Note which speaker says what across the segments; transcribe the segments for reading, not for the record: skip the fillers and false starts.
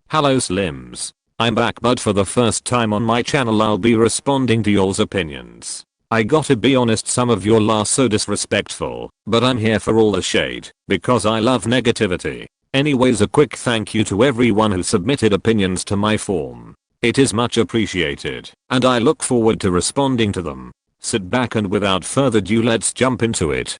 Speaker 1: Hello Slims. I'm back, but for the first time on my channel I'll be responding to y'all's opinions. I gotta be honest, some of y'all are so disrespectful, but I'm here for all the shade, because I love negativity. Anyways, a quick thank you to everyone who submitted opinions to my form. It is much appreciated, and I look forward to responding to them. Sit back and without further ado let's jump into it.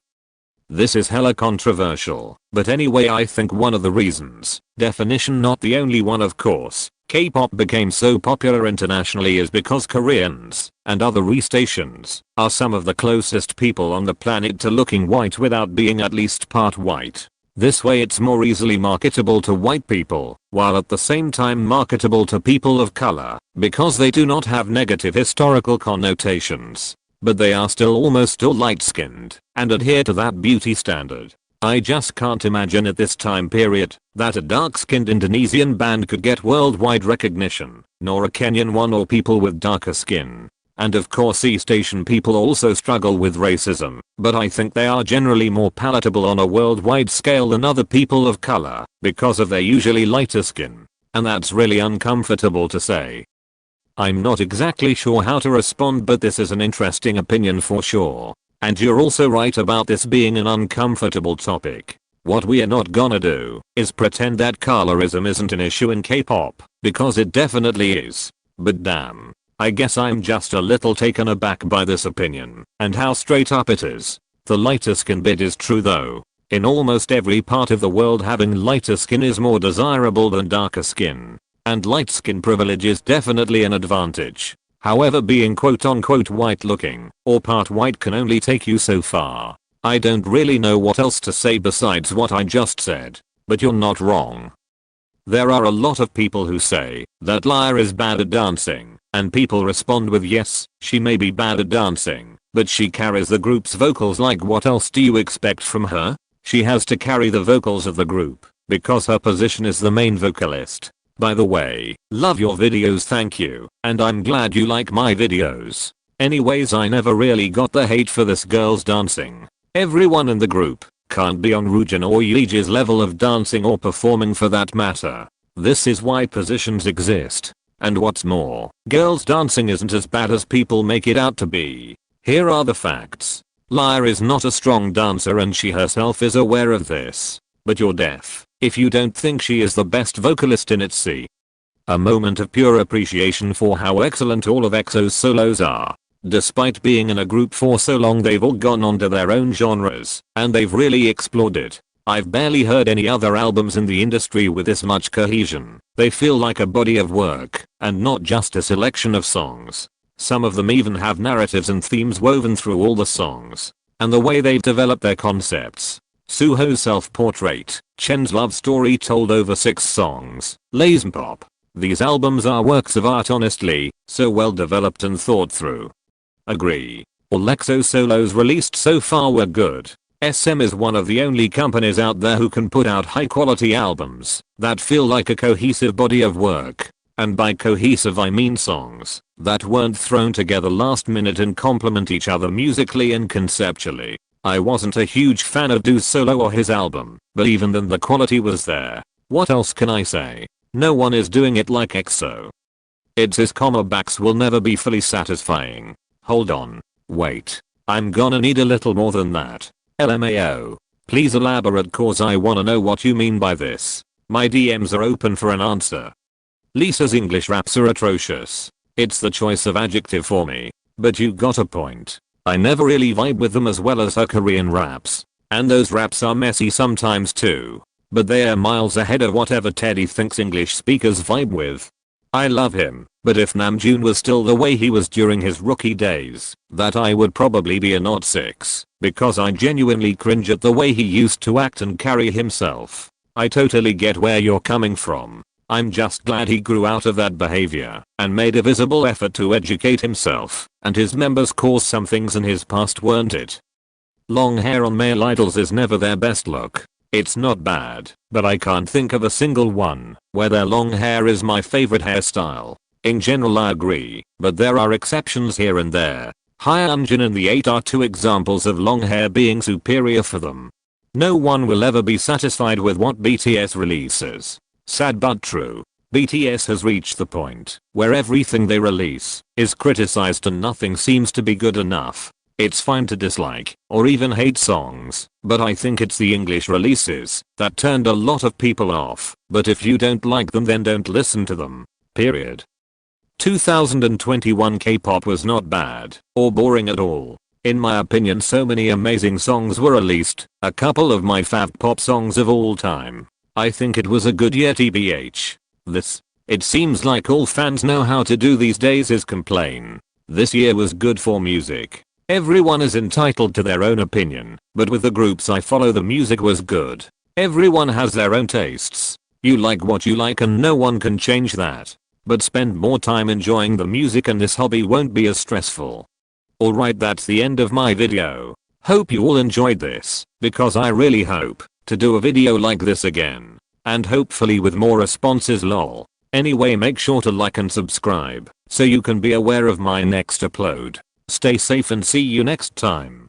Speaker 1: This is hella controversial, but anyway, I think one of the reasons, definition not the only one of course, K-pop became so popular internationally is because Koreans and other East Asians are some of the closest people on the planet to looking white without being at least part white. This way it's more easily marketable to white people, while at the same time marketable to people of color, because they do not have negative historical connotations. But they are still almost all light-skinned and adhere to that beauty standard. I just can't imagine at this time period that a dark-skinned Indonesian band could get worldwide recognition, nor a Kenyan one or people with darker skin. And of course East Asian people also struggle with racism, but I think they are generally more palatable on a worldwide scale than other people of color because of their usually lighter skin. And that's really uncomfortable to say. I'm not exactly sure how to respond, but this is an interesting opinion for sure. And you're also right about this being an uncomfortable topic. What we are not gonna do is pretend that colorism isn't an issue in K-pop, because it definitely is. But damn, I guess I'm just a little taken aback by this opinion and how straight up it is. The lighter skin bit is true though. In almost every part of the world, having lighter skin is more desirable than darker skin. And light skin privilege is definitely an advantage. However, being quote unquote white looking or part white can only take you so far. I don't really know what else to say besides what I just said, but you're not wrong. There are a lot of people who say that Lyra is bad at dancing, and people respond with yes, she may be bad at dancing, but she carries the group's vocals. Like, what else do you expect from her? She has to carry the vocals of the group because her position is the main vocalist. By the way, love your videos, thank you, and I'm glad you like my videos. Anyways, I never really got the hate for this girl's dancing. Everyone in the group can't be on Rujin or Yeji's level of dancing or performing for that matter. This is why positions exist. And what's more, girls dancing isn't as bad as people make it out to be. Here are the facts. Lyra is not a strong dancer and she herself is aware of this. But you're deaf if you don't think she is the best vocalist in ITZY. A moment of pure appreciation for how excellent all of EXO's solos are. Despite being in a group for so long, they've all gone on to their own genres, and they've really explored it. I've barely heard any other albums in the industry with this much cohesion. They feel like a body of work, and not just a selection of songs. Some of them even have narratives and themes woven through all the songs. And the way they've developed their concepts. Suho's self-portrait, Chen's love story told over 6 songs, Lazy Pop. These albums are works of art, honestly, so well developed and thought through. Agree. All EXO solos released so far were good. SM is one of the only companies out there who can put out high quality albums that feel like a cohesive body of work. And by cohesive I mean songs that weren't thrown together last minute and complement each other musically and conceptually. I wasn't a huge fan of Do's solo or his album, but even then the quality was there. What else can I say? No one is doing it like EXO. ITZY's comebacks will never be fully satisfying. Hold on. Wait. I'm gonna need a little more than that. LMAO. Please elaborate, cause I wanna know what you mean by this. My DMs are open for an answer. Lisa's English raps are atrocious. It's the choice of adjective for me. But you got a point. I never really vibe with them as well as her Korean raps. And those raps are messy sometimes too. But they are miles ahead of whatever Teddy thinks English speakers vibe with. I love him, but if Namjoon was still the way he was during his rookie days, that I would probably be a not 6, because I genuinely cringe at the way he used to act and carry himself. I totally get where you're coming from. I'm just glad he grew out of that behavior and made a visible effort to educate himself, and his members, cause some things in his past weren't it. Long hair on male idols is never their best look. It's not bad, but I can't think of a single one where their long hair is my favorite hairstyle. In general I agree, but there are exceptions here and there. Hyunjin and the 8 are 2 examples of long hair being superior for them. No one will ever be satisfied with what BTS releases. Sad but true. BTS has reached the point where everything they release is criticized and nothing seems to be good enough. It's fine to dislike or even hate songs, but I think it's the English releases that turned a lot of people off. But if you don't like them, then don't listen to them. Period. 2021 K-pop was not bad or boring at all. In my opinion, so many amazing songs were released, a couple of my fav pop songs of all time. I think it was a good year tbh. It seems like all fans know how to do these days is complain. This year was good for music. Everyone is entitled to their own opinion, but with the groups I follow the music was good. Everyone has their own tastes. You like what you like and no one can change that. But spend more time enjoying the music and this hobby won't be as stressful. Alright, that's the end of my video. Hope you all enjoyed this, because I really hope to do a video like this again. And hopefully with more responses lol. Anyway, make sure to like and subscribe so you can be aware of my next upload. Stay safe and see you next time.